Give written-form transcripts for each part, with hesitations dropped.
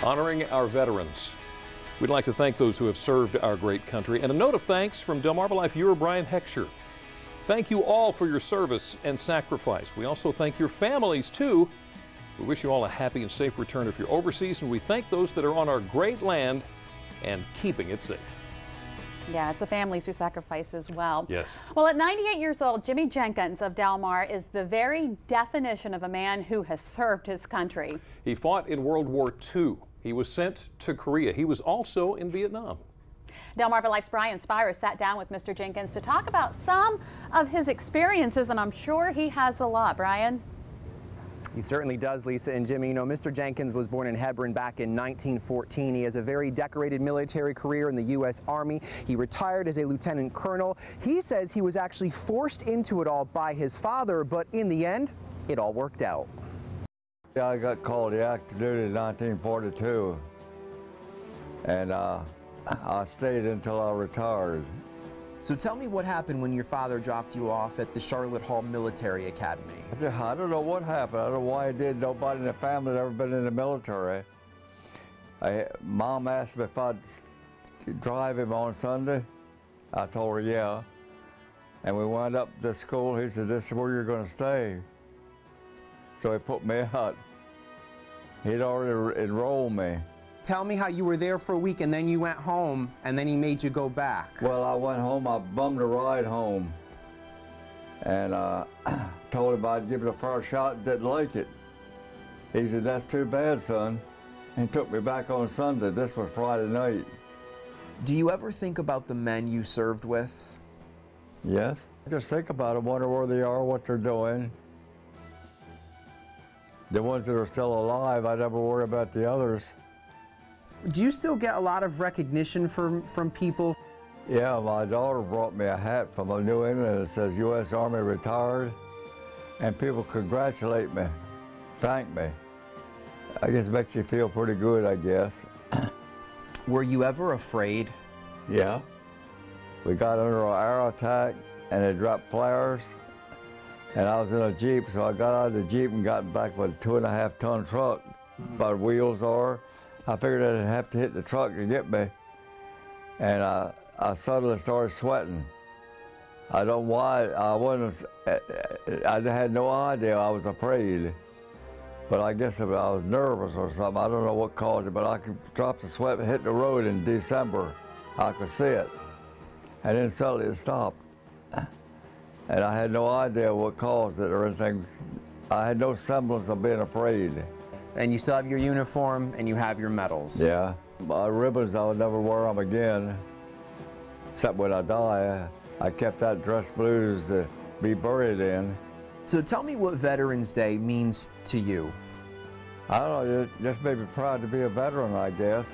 honoring our veterans. We'd like to thank those who have served our great country. And a note of thanks from Delmarva Life viewer Brian Heckscher. Thank you all for your service and sacrifice. We also thank your families, too. We wish you all a happy and safe return if you're overseas, and we thank those that are on our great land and keeping it safe. Yeah, it's the families who sacrifice as well. Yes. Well, at 98 years old, Jimmy Jenkins of Delmar is the very definition of a man who has served his country. He fought in World War II. He was sent to Korea. He was also in Vietnam. Delmarva Life's Brian Spira sat down with Mr. Jenkins to talk about some of his experiences, and I'm sure he has a lot. Brian? He certainly does, Lisa and Jimmy. You know, Mr. Jenkins was born in Hebron back in 1914. He has a very decorated military career in the U.S. Army. He retired as a lieutenant colonel. He says he was actually forced into it all by his father, but in the end, it all worked out. Yeah, I got called to active duty in 1942, and I stayed until I retired. So tell me what happened when your father dropped you off at the Charlotte Hall Military Academy. I don't know what happened. I don't know why he did. Nobody in the family had ever been in the military. Mom asked me if I'd drive him on Sunday. I told her yeah. And we went up to school. He said, "This is where you're going to stay." So he put me out. He'd already enrolled me. Tell me how you were there for a week and then you went home and then he made you go back. Well, I went home. I bummed a ride home. And told him I'd give it a fair shot, didn't like it. He said, "That's too bad, son." And took me back on Sunday. This was Friday night. Do you ever think about the men you served with? Yes. Just think about them, wonder where they are, what they're doing. The ones that are still alive, I never worry about the others. Do you still get a lot of recognition from people? Yeah, my daughter brought me a hat from New England that says U.S. Army retired, and people congratulate me, thank me. I guess it makes you feel pretty good, I guess. Were you ever afraid? Yeah. We got under an air attack, and it dropped flares, and I was in a Jeep, so I got out of the Jeep and got back with a 2.5-ton truck. About wheels are. I figured I'd have to hit the truck to get me, and I suddenly started sweating. I don't know why. I had no idea I was afraid, but I guess I was nervous or something. I don't know what caused it, but I could drop the sweat and hit the road in December. I could see it, and then suddenly it stopped. And I had no idea what caused it or anything. I had no semblance of being afraid. And you still have your uniform and you have your medals. Yeah. My ribbons, I would never wear them again, except when I die. I kept that dress blues to be buried in. So tell me what Veterans Day means to you. I don't know, it just made me proud to be a veteran, I guess.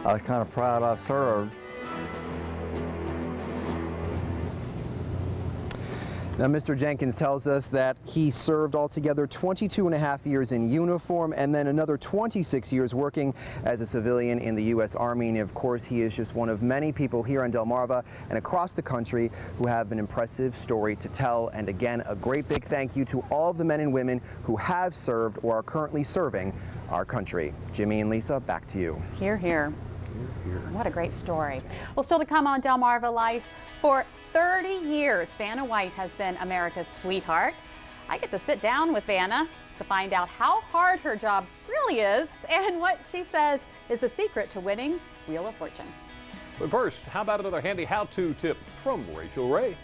I was kind of proud I served. Now, Mr. Jenkins tells us that he served altogether 22.5 years in uniform and then another 26 years working as a civilian in the U.S. Army. And of course, he is just one of many people here in Delmarva and across the country who have an impressive story to tell. And again, a great big thank you to all of the men and women who have served or are currently serving our country. Jimmy and Lisa, back to you. Hear, hear. What a great story. Well, still to come on Delmarva Life. For 30 years, Vanna White has been America's sweetheart. I get to sit down with Vanna to find out how hard her job really is and what she says is the secret to winning Wheel of Fortune. But first, how about another handy how-to tip from Rachel Ray?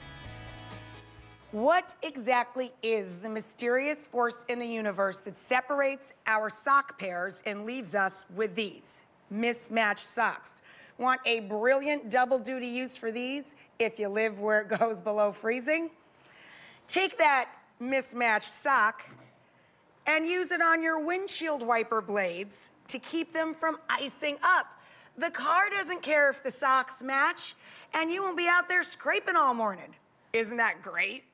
What exactly is the mysterious force in the universe that separates our sock pairs and leaves us with these mismatched socks? Want a brilliant double-duty use for these if you live where it goes below freezing? Take that mismatched sock and use it on your windshield wiper blades to keep them from icing up. The car doesn't care if the socks match, and you won't be out there scraping all morning. Isn't that great?